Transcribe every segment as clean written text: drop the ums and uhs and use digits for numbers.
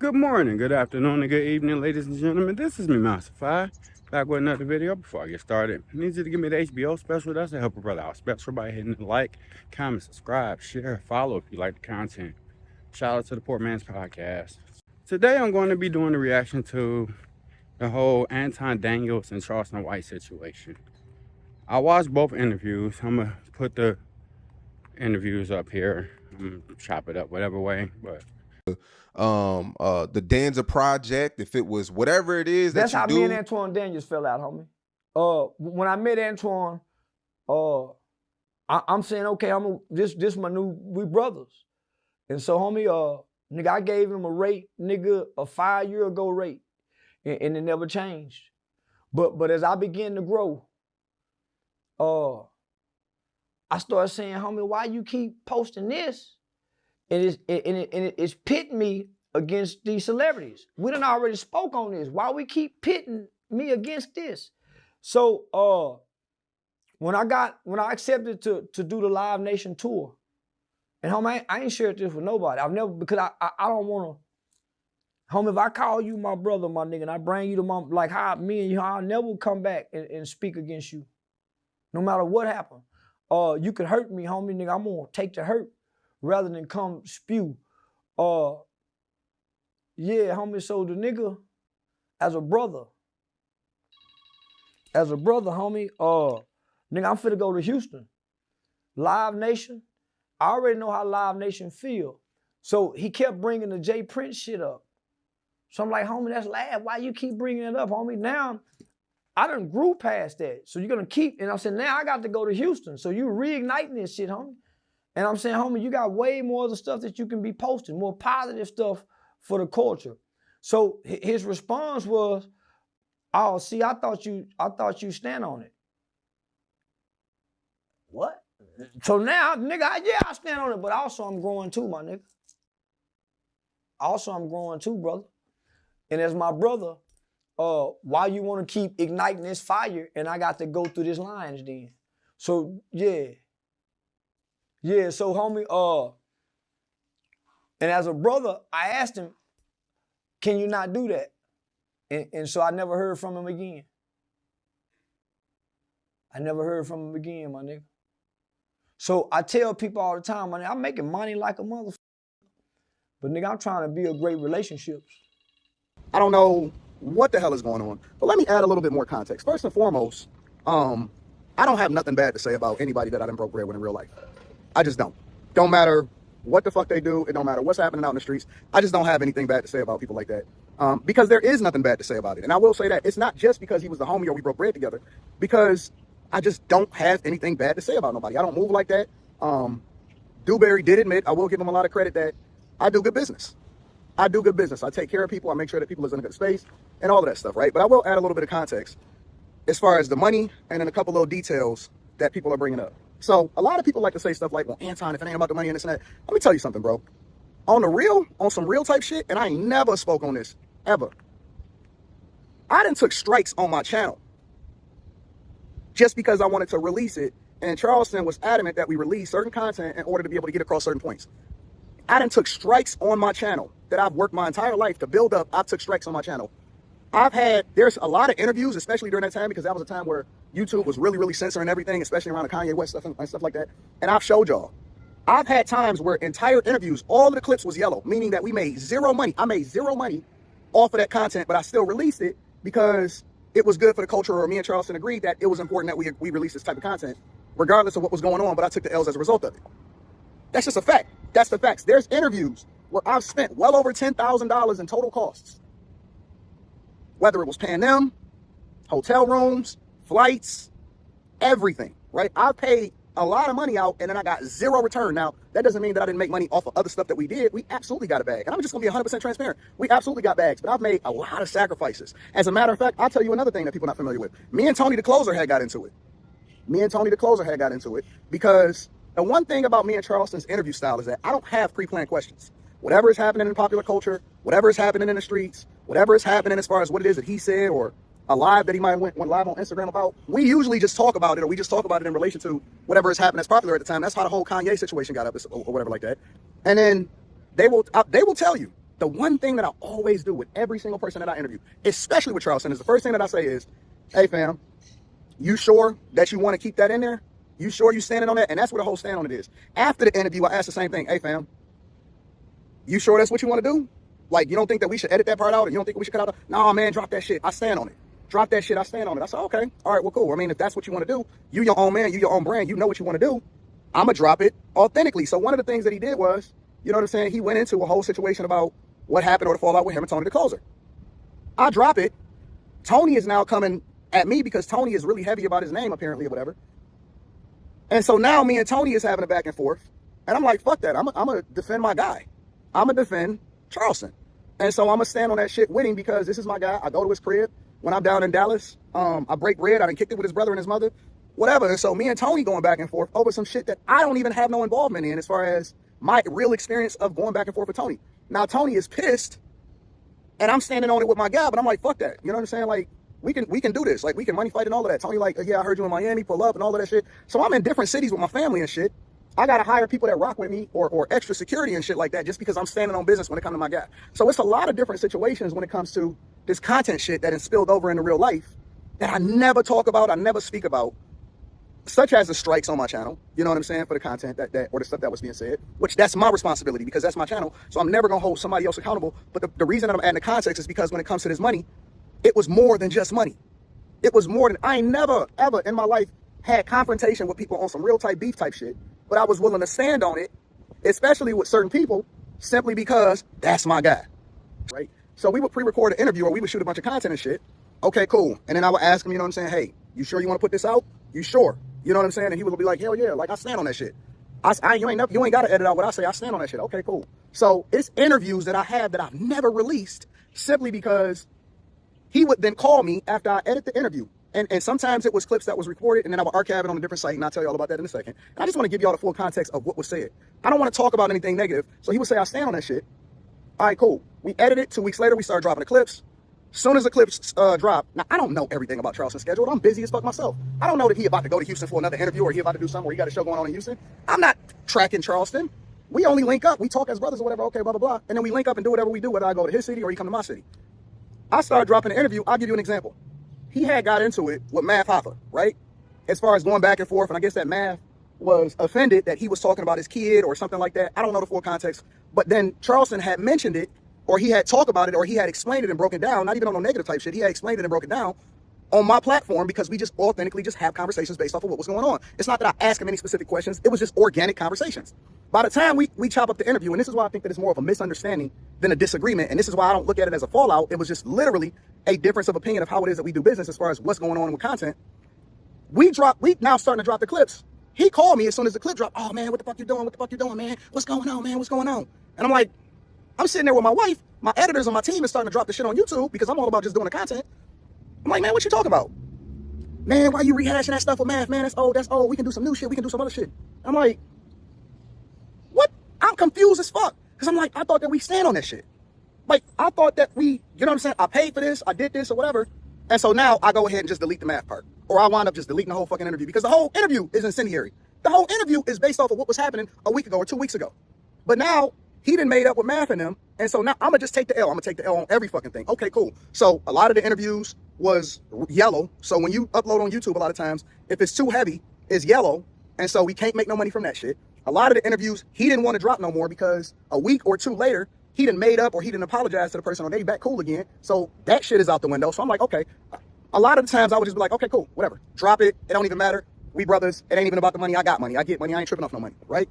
Good morning, good afternoon, and good evening, ladies and gentlemen. This is me, Master Five, back with another video. Before I get started, I need you to give me the HBO special. That's to help a brother out special by hitting the like, comment, subscribe, share, follow if you like the content. Shout out to the Poor Man's Podcast. Today, I'm going to be doing a reaction to the whole Anton Daniels and Charleston White situation. I watched both interviews. I'm gonna put the interviews up here. I'm gonna chop it up whatever way, but the Danza Project, if it was whatever it is That's that you how do. me and Anton Daniels fell out, homie. When I met Anton, I'm saying, okay, this my new, we brothers. And so, homie, nigga, I gave him a rate, nigga, a 5-year ago rate, and it never changed. But as I began to grow, I started saying, homie, why you keep posting this? And it's pitting me against these celebrities. We done already spoke on this. Why we keep pitting me against this? So when I accepted to do the Live Nation tour, and homie, I ain't shared this with nobody. I've never, because I don't wanna, homie, if I call you my brother, my nigga, and I bring you to my, like how me and you, I'll never come back and speak against you. No matter what happened. You could hurt me, homie, nigga, I'm gonna take the hurt rather than come spew. Yeah, homie, so the nigga, as a brother, homie, nigga, I'm finna go to Houston. Live Nation, I already know how Live Nation feel. So he kept bringing the Jay Prince shit up. So I'm like, homie, that's laugh. Why you keep bringing it up, homie? Now, I done grew past that. So you're gonna keep, and I'm saying, now I got to go to Houston. So you reigniting this shit, homie. And I'm saying, homie, you got way more of the stuff that you can be posting, more positive stuff for the culture. So his response was, oh, see, I thought you stand on it. What? So now, nigga, yeah, I stand on it, but also I'm growing too, my nigga. Also, I'm growing too, brother. And as my brother, why you want to keep igniting this fire and I got to go through this lines then? So, yeah. Yeah, so homie, and as a brother, I asked him, can you not do that? And so I never heard from him again. I never heard from him again, my nigga. So I tell people all the time, my nigga, I'm making money like a motherfucker. But nigga, I'm trying to build great relationships. I don't know what the hell is going on, but let me add a little bit more context. First and foremost, I don't have nothing bad to say about anybody that I done broke bread with in real life. I just don't. Don't matter what the fuck they do. It don't matter what's happening out in the streets. I just don't have anything bad to say about people like that. Because there is nothing bad to say about it. And I will say that it's not just because he was the homie or we broke bread together, because I just don't have anything bad to say about nobody. I don't move like that. Dewberry did admit, I will give him a lot of credit, that I do good business. I do good business. I take care of people. I make sure that people is in a good space and all of that stuff, right? But I will add a little bit of context as far as the money and then a couple little details that people are bringing up. So a lot of people like to say stuff like, well, Anton, if it ain't about the money and this and that. Let me tell you something, bro. On the real, on some real type shit, and I ain't never spoke on this, ever. I done took strikes on my channel just because I wanted to release it. And Charleston was adamant that we release certain content in order to be able to get across certain points. I done took strikes on my channel that I've worked my entire life to build up. I've took strikes on my channel. There's a lot of interviews, especially during that time, because that was a time where YouTube was really, really censoring everything, especially around the Kanye West stuff and stuff like that. And I've showed y'all. I've had times where entire interviews, all of the clips was yellow, meaning that we made zero money. I made zero money off of that content, but I still released it because it was good for the culture, or me and Charleston agreed that it was important that we release this type of content, regardless of what was going on, but I took the L's as a result of it. That's just a fact. That's the facts. There's interviews where I've spent well over $10,000 in total costs. Whether it was paying them, hotel rooms, flights, everything, right? I paid a lot of money out and then I got zero return. Now, that doesn't mean that I didn't make money off of other stuff that we did. We absolutely got a bag. And I'm just gonna be 100% transparent. We absolutely got bags, but I've made a lot of sacrifices. As a matter of fact, I'll tell you another thing that people are not familiar with. Me and Tony the Closer had got into it. Because the one thing about me and Charleston's interview style is that I don't have pre-planned questions. Whatever is happening in popular culture, whatever is happening in the streets, whatever is happening as far as what it is that he said or a live that he might have went live on Instagram about, we usually just talk about it, or we just talk about it in relation to whatever is happening that's popular at the time. That's how the whole Kanye situation got up, or whatever like that. And then they will tell you, the one thing that I always do with every single person that I interview, especially with Charleston, is the first thing that I say is, hey fam, you sure that you want to keep that in there? You sure you standing on that? And that's what the whole stand on it is. After the interview, I ask the same thing. Hey fam, you sure that's what you want to do? Like, you don't think that we should edit that part out? Or you don't think we should cut out? No, man, drop that shit. I stand on it. Drop that shit. I stand on it. I said, okay. All right, well, cool. I mean, if that's what you want to do, you your own man, you your own brand, you know what you want to do. I'm going to drop it authentically. So one of the things that he did was, you know what I'm saying? He went into a whole situation about what happened or the fallout with him and Tony the closer. I drop it. Tony is now coming at me because Tony is really heavy about his name, apparently, or whatever. And so now me and Tony is having a back and forth. And I'm like, fuck that. I'm going to defend my guy. I'm going to defend Charleston. And so I'm going to stand on that shit with him because this is my guy. I go to his crib when I'm down in Dallas. I break bread. I done kicked it with his brother and his mother, whatever. And so me and Tony going back and forth over some shit that I don't even have no involvement in as far as my real experience of going back and forth with Tony. Now, Tony is pissed and I'm standing on it with my guy, but I'm like, fuck that. You know what I'm saying? Like, we can do this. Like, we can money fight and all of that. Tony like, yeah, I heard you in Miami, pull up and all of that shit. So I'm in different cities with my family and shit. I got to hire people that rock with me or extra security and shit like that just because I'm standing on business when it comes to my guy. So it's a lot of different situations when it comes to this content shit that is spilled over into real life that I never talk about, I never speak about, such as the strikes on my channel, you know what I'm saying, for the content that or the stuff that was being said, which that's my responsibility because that's my channel. So I'm never going to hold somebody else accountable. But the reason that I'm adding the context is because when it comes to this money, it was more than just money. It was more than, I ain't never, ever in my life had confrontation with people on some real type beef type shit. But I was willing to stand on it, especially with certain people, simply because that's my guy, right? So we would pre-record an interview or we would shoot a bunch of content and shit. Okay, cool. And then I would ask him, you know what I'm saying? Hey, you sure you want to put this out? You sure? You know what I'm saying? And he would be like, hell yeah, like I stand on that shit. You ain't got to edit out what I say. I stand on that shit. Okay, cool. So it's interviews that I have that I've never released simply because he would then call me after I edit the interview. And sometimes it was clips that was recorded and then I would archive it on a different site and I'll tell you all about that in a second. And I just want to give you all the full context of what was said. I don't want to talk about anything negative. So he would say, I stand on that shit. All right, cool. We edited it. 2 weeks later, we started dropping the clips. Soon as the clips drop, now I don't know everything about Charleston's schedule. I'm busy as fuck myself. I don't know that he about to go to Houston for another interview or he about to do something where he got a show going on in Houston. I'm not tracking Charleston. We only link up. We talk as brothers or whatever. Okay, blah, blah, blah. And then we link up and do whatever we do, whether I go to his city or he come to my city. I started dropping the interview. I'll give you an example. He had got into it with Math Hoffa, right? As far as going back and forth, and I guess that Math was offended that he was talking about his kid or something like that. I don't know the full context. But then Charleston had mentioned it, or he had talked about it, or he had explained it and broken down, not even on no negative type shit. He had explained it and broken down on my platform because we just authentically just have conversations based off of what was going on. It's not that I ask him any specific questions. It was just organic conversations. By the time we chop up the interview, and this is why I think that it's more of a misunderstanding than a disagreement, and this is why I don't look at it as a fallout. It was just literally a difference of opinion of how it is that we do business as far as what's going on with content. We now starting to drop the clips. He called me as soon as the clip dropped. Oh man, what the fuck you doing? What the fuck you doing, man? What's going on, man? What's going on? And I'm like, I'm sitting there with my wife. My editors on my team is starting to drop the shit on YouTube because I'm all about just doing the content. I'm like, man, what you talking about? Man, why you rehashing that stuff with Math? Man, that's old. That's old. We can do some new shit. We can do some other shit. I'm like, what? I'm confused as fuck. Because I'm like, I thought that we stand on that shit. Like, I thought that we, you know what I'm saying? I paid for this. I did this or whatever. And so now I go ahead and just delete the Math part. Or I wind up just deleting the whole fucking interview because the whole interview is incendiary. The whole interview is based off of what was happening a week ago or 2 weeks ago. But now he done made up with Math and them. And so now I'm going to just take the L. I'm going to take the L on every fucking thing. Okay, cool. So a lot of the interviews was yellow. So when you upload on YouTube, a lot of times, if it's too heavy, it's yellow. And so we can't make no money from that shit. A lot of the interviews, he didn't want to drop no more because a week or two later, he done made up or he didn't apologize to the person or they back cool again. So that shit is out the window. So I'm like, okay. A lot of the times I would just be like, okay, cool, whatever. Drop it. It don't even matter. We brothers. It ain't even about the money. I got money. I get money. I ain't tripping off no money, right?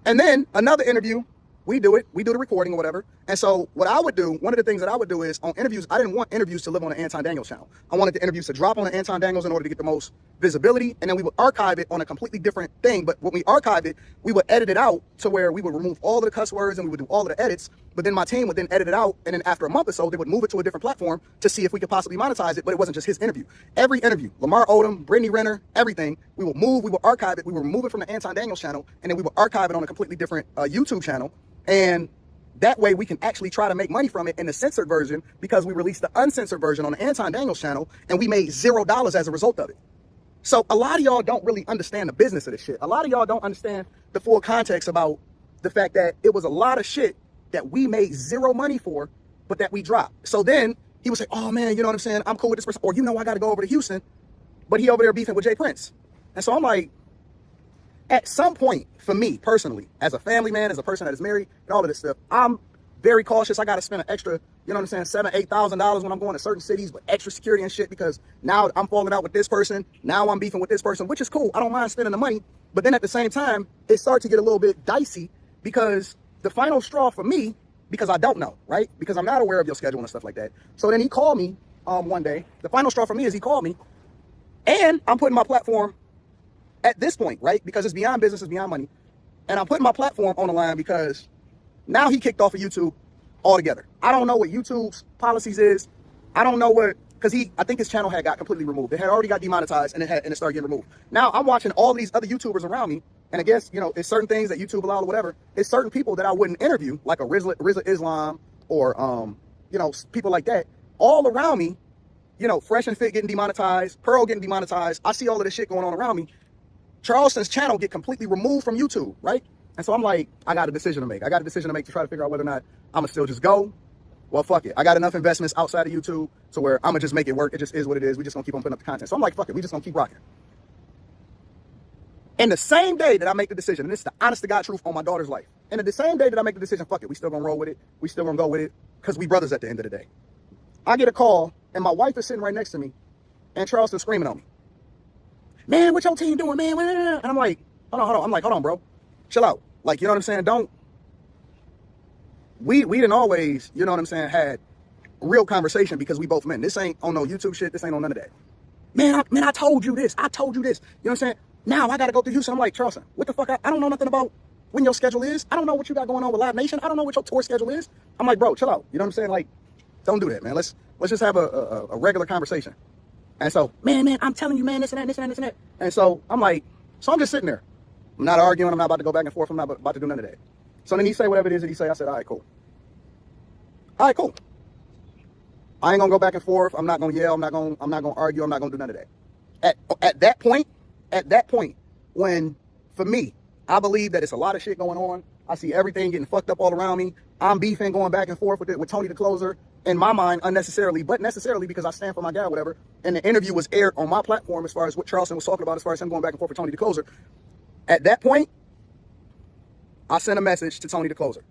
And then another interview, we do it. We do the recording or whatever. And so what I would do, one of the things that I would do is on interviews, I didn't want interviews to live on the Anton Daniels channel. I wanted the interviews to drop on the Anton Daniels in order to get the most visibility. And then we would archive it on a completely different thing. But when we archive it, we would edit it out to where we would remove all of the cuss words and we would do all of the edits. But then my team would then edit it out. And then after a month or so, they would move it to a different platform to see if we could possibly monetize it. But it wasn't just his interview. Every interview, Lamar Odom, Brittany Renner, everything, we would move, we would archive it. We would remove it from the Anton Daniels channel. And then we would archive it on a completely different YouTube channel. And that way we can actually try to make money from it in the censored version because we released the uncensored version on the Anton Daniels channel and we made $0 as a result of it. So a lot of y'all don't really understand the business of this shit. A lot of y'all don't understand the full context about the fact that it was a lot of shit that we made zero money for, but that we dropped. So then he would say, oh man, you know what I'm saying? I'm cool with this person. Or, you know, I got to go over to Houston, but he over there beefing with Jay Prince. And so I'm like, at some point, for me personally, as a family man, as a person that is married, and all of this stuff, I'm very cautious. I got to spend an extra, you know what I'm saying, $7,000, $8,000 when I'm going to certain cities with extra security and shit, because now I'm falling out with this person. Now I'm beefing with this person, which is cool. I don't mind spending the money. But then at the same time, it starts to get a little bit dicey, because the final straw for me, because I don't know, right? Because I'm not aware of your schedule and stuff like that. So then he called me one day. The final straw for me is he called me, and I'm putting my platform at this point, right? Because it's beyond business, it's beyond money. And I'm putting my platform on the line because now he kicked off of YouTube altogether. I don't know what YouTube's policies is. I don't know what, because I think his channel had got completely removed. It had already got demonetized, and it started getting removed. Now I'm watching all these other YouTubers around me, and I guess, you know, it's certain things that YouTube allows or whatever. It's certain people that I wouldn't interview, like a Rizla Islam, or you know, people like that, all around me. You know, Fresh and Fit getting demonetized, Pearl getting demonetized. I see all of this shit going on around me. Charleston's channel get completely removed from YouTube, right? And so I'm like, I got a decision to make. I got a decision to make to try to figure out whether or not I'm gonna still just go. Well, fuck it. I got enough investments outside of YouTube to where I'm gonna just make it work. It just is what it is. We just gonna keep on putting up the content. So I'm like, fuck it. We just gonna keep rocking. And the same day that I make the decision, and this is the honest to God truth on my daughter's life, and the same day that I make the decision, fuck it, we still gonna roll with it. We still gonna go with it, because we brothers at the end of the day. I get a call, and my wife is sitting right next to me, and Charleston screaming on me. Man, what your team doing, man? And I'm like, hold on. I'm like, hold on, bro. Chill out. Like, you know what I'm saying? Don't. We didn't always, you know what I'm saying, had real conversation, because we both men. This ain't on no YouTube shit. This ain't on none of that. Man, I told you this. I told you this. You know what I'm saying? Now I got to go through Houston. I'm like, Charleston, what the fuck? I don't know nothing about when your schedule is. I don't know what you got going on with Live Nation. I don't know what your tour schedule is. I'm like, bro, chill out. You know what I'm saying? Like, don't do that, man. Let's just have a regular conversation. And so, man, I'm telling you, man, this and that, this and that, this and that. And so I'm like, so I'm just sitting there. I'm not arguing. I'm not about to go back and forth. I'm not about to do none of that. So then he say whatever it is that he say. I said, all right, cool. All right, cool. I ain't gonna go back and forth. I'm not gonna yell. I'm not gonna argue. I'm not gonna do none of that. At that point, when, for me, I believe that it's a lot of shit going on. I see everything getting fucked up all around me. I'm beefing, going back and forth with Tony the Closer. In my mind, unnecessarily, but necessarily because I stand for my guy, whatever. And the interview was aired on my platform as far as what Charleston was talking about, as far as him going back and forth with Tony the Closer. At that point, I sent a message to Tony the Closer.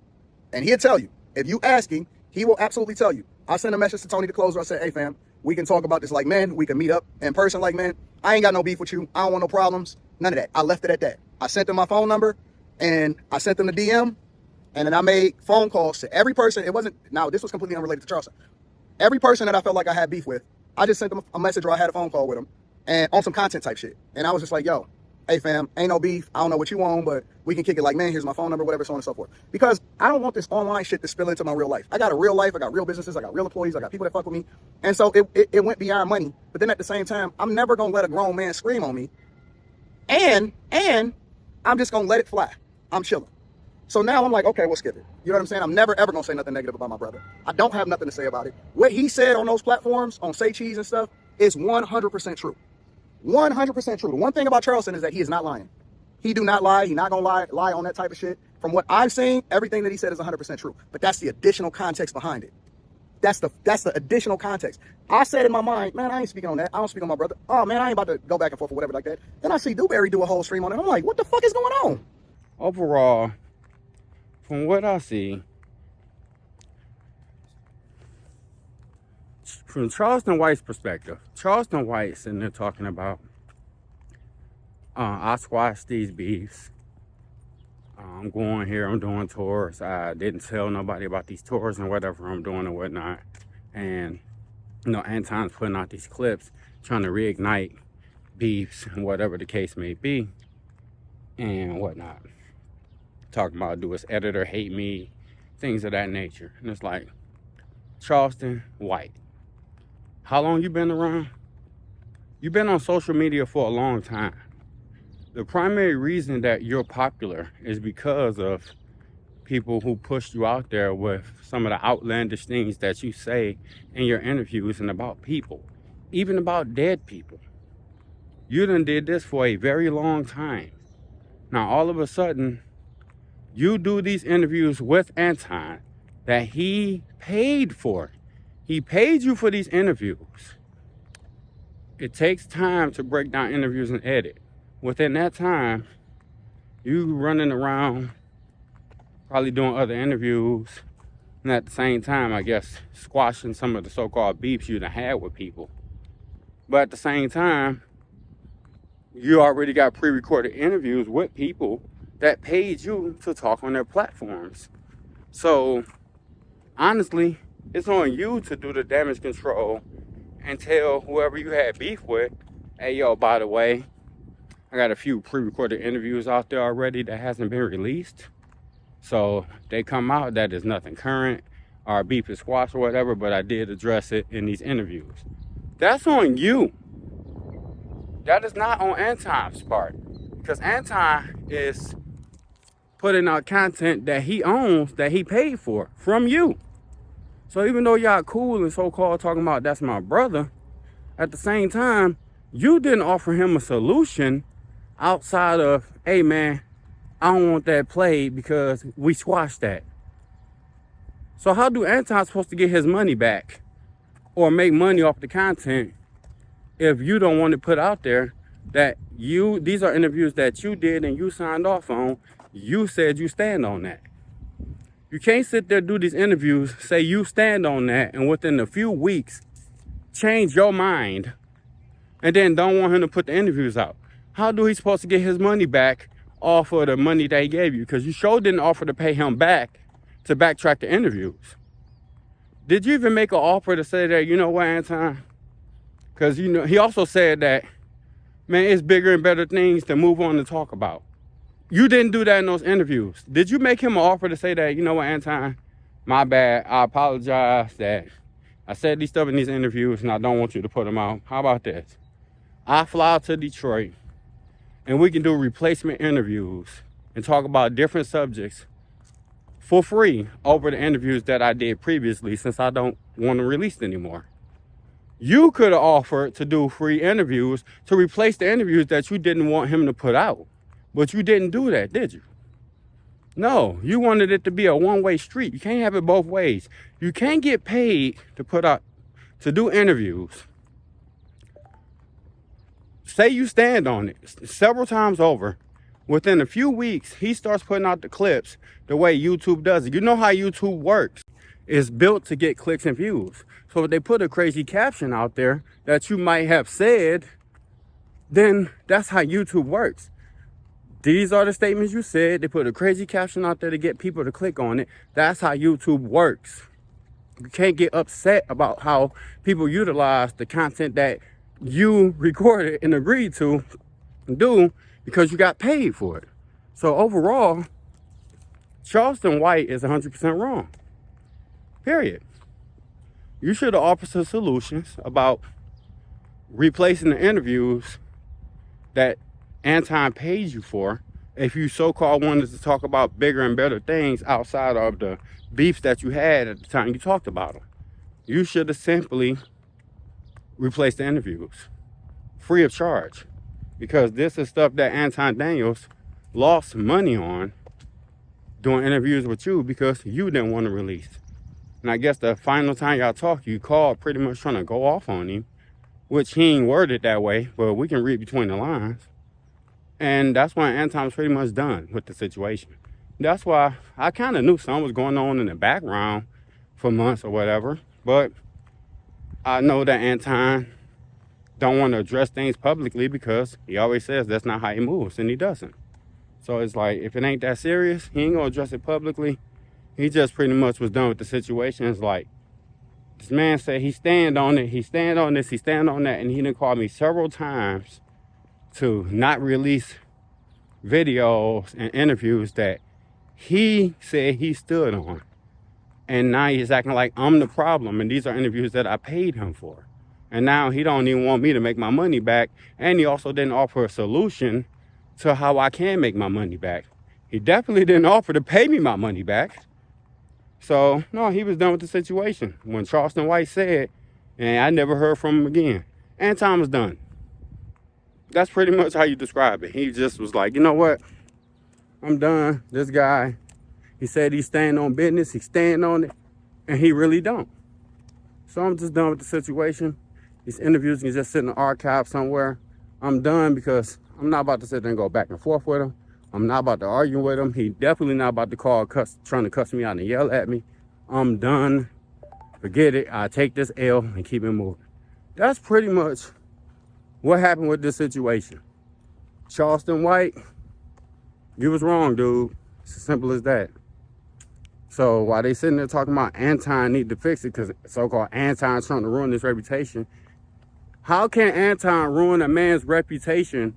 And he'll tell you, if you ask him, he will absolutely tell you. I sent a message to Tony the Closer. I said, hey fam, we can talk about this like men. We can meet up in person like men. I ain't got no beef with you. I don't want no problems. None of that. I left it at that. I sent him my phone number, and I sent them the DM. And then I made phone calls to every person. It wasn't, now this was completely unrelated to Charleston. Every person that I felt like I had beef with, I just sent them a message, or I had a phone call with them, and on some content type shit. And I was just like, yo, hey fam, ain't no beef. I don't know what you want, but we can kick it like, man, here's my phone number, whatever, so on and so forth. Because I don't want this online shit to spill into my real life. I got a real life. I got real businesses. I got real employees. I got people that fuck with me. And so it went beyond money. But then at the same time, I'm never going to let a grown man scream on me. And I'm just going to let it fly. I'm chilling. So now I'm like, okay, we'll skip it. You know what I'm saying? I'm never, ever going to say nothing negative about my brother. I don't have nothing to say about it. What he said on those platforms, on Say Cheese and stuff, is 100% true. 100% true. The one thing about Charleston is that he is not lying. He do not lie. He not going to lie on that type of shit. From what I've seen, everything that he said is 100% true. But that's the additional context behind it. That's the additional context. I said in my mind, man, I ain't speaking on that. I don't speak on my brother. Oh, man, I ain't about to go back and forth or whatever like that. Then I see Dewberry do a whole stream on it. I'm like, what the fuck is going on? Overall, from what I see, from Charleston White's perspective, Charleston White sitting there talking about, I squashed these beefs. I'm going here, I'm doing tours. I didn't tell nobody about these tours and whatever I'm doing and whatnot. And, you know, Anton's putting out these clips, trying to reignite beefs and whatever the case may be and whatnot. Talking about, do his editor hate me, things of that nature. And it's like, Charleston White, how long you been around? You've been on social media for a long time. The primary reason that you're popular is because of people who pushed you out there with some of the outlandish things that you say in your interviews and about people, even about dead people. You done did this for a very long time. Now, all of a sudden, You do these interviews with Anton that he paid for. He paid you for these interviews. It takes time to break down interviews and edit. Within that time, you running around, probably doing other interviews, and at the same time, I guess, squashing some of the so-called beefs you done had with people. But at the same time, you already got pre-recorded interviews with people that paid you to talk on their platforms. So, honestly, it's on you to do the damage control and tell whoever you had beef with, hey, yo, by the way, I got a few pre-recorded interviews out there already that hasn't been released. So they come out, that is nothing current, our beef is squashed or whatever, but I did address it in these interviews. That's on you. That is not on Anton's part. Because Anton is putting out content that he owns, that he paid for, from you. So even though y'all cool and so-called talking about that's my brother, at the same time, you didn't offer him a solution outside of, hey man, I don't want that played because we squashed that. So how do Anton supposed to get his money back or make money off the content if you don't want to put out there that these are interviews that you did and you signed off on, you said you stand on that? You can't sit there, do these interviews, say you stand on that, and within a few weeks, change your mind, and then don't want him to put the interviews out. How do he supposed to get his money back off of the money that he gave you? Because you sure didn't offer to pay him back to backtrack the interviews. Did you even make an offer to say that, you know what, Anton? Because, you know, he also said that, man, it's bigger and better things to move on to talk about. You didn't do that in those interviews. Did you make him an offer to say that, you know what, Anton, my bad, I apologize that I said these stuff in these interviews and I don't want you to put them out. How about this? I fly out to Detroit and we can do replacement interviews and talk about different subjects for free over the interviews that I did previously, since I don't want to release anymore. You could have offered to do free interviews to replace the interviews that you didn't want him to put out. But you didn't do that, did you? No, you wanted it to be a one-way street. You can't have it both ways. You can't get paid to do interviews. Say you stand on it several times over. Within a few weeks, he starts putting out the clips the way YouTube does it. You know how YouTube works. It's built to get clicks and views. So if they put a crazy caption out there that you might have said, then that's how YouTube works. These are the statements you said. They put a crazy caption out there to get people to click on it. That's how YouTube works. You can't get upset about how people utilize the content that you recorded and agreed to do because you got paid for it. So overall, Charleston White is 100% wrong. Period. You should have offered some solutions about replacing the interviews that Anton paid you for if you so-called wanted to talk about bigger and better things outside of the beefs that you had at the time you talked about them. You should have simply replaced the interviews free of charge, because this is stuff that Anton Daniels lost money on doing interviews with you because you didn't want to release. And I guess the final time y'all talked, you called pretty much trying to go off on him, which he ain't worded that way, but we can read between the lines. And that's why Anton's pretty much done with the situation. That's why I kind of knew something was going on in the background for months or whatever. But I know that Anton don't want to address things publicly because he always says that's not how he moves, and he doesn't. So it's like, if it ain't that serious, he ain't going to address it publicly. He just pretty much was done with the situation. It's like, this man said he stand on it, he stand on this, he stand on that, and he done called me several times to not release videos and interviews that he said he stood on. And now he's acting like I'm the problem, and these are interviews that I paid him for. And now he don't even want me to make my money back, and he also didn't offer a solution to how I can make my money back. He definitely didn't offer to pay me my money back. So, no, he was done with the situation. When Charleston White said, and I never heard from him again, Anton was done. That's pretty much how you describe it. He just was like, you know what? I'm done. This guy He said he's staying on business, he's staying on it, and he really don't. So I'm just done with the situation. These interviews can just sit in the archive somewhere. I'm done because I'm not about to sit there and go back and forth with him. I'm not about to argue with him. He definitely not about to call, trying to cuss me out and yell at me. I'm done. Forget it. I take this L and keep it moving. That's pretty much what happened with this situation. Charleston White, you was wrong, dude. It's as simple as that. So while they sitting there talking about Anton need to fix it because so-called Anton's trying to ruin his reputation, how can Anton ruin a man's reputation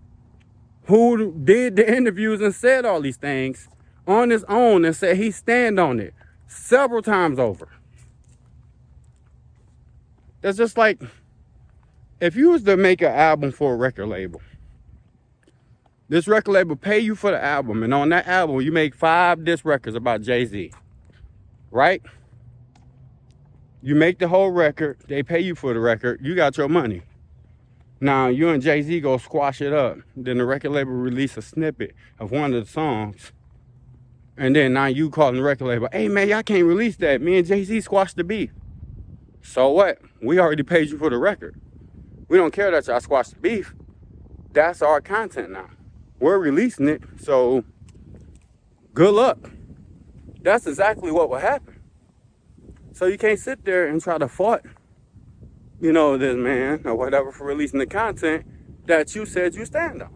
who did the interviews and said all these things on his own and said he stand on it several times over? That's just like if you was to make an album for a record label. This record label pay you for the album, and on that album you make 5 disc records about Jay-Z, right? You make the whole record, they pay you for the record, you got your money. Now you and Jay-Z go squash it up, then the record label release a snippet of one of the songs, and then now you calling the record label, hey man, y'all can't release that, me and Jay-Z squashed the beef. So what? We already paid you for the record. We don't care that y'all squashed the beef. That's our content now. We're releasing it, so good luck. That's exactly what will happen. So you can't sit there and try to fault, you know, this man or whatever for releasing the content that you said you stand on.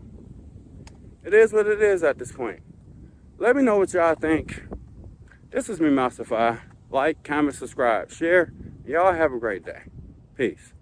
It is what it is at this point. Let me know what y'all think. This is me, Mousify. Like, comment, subscribe, share. Y'all have a great day. Peace.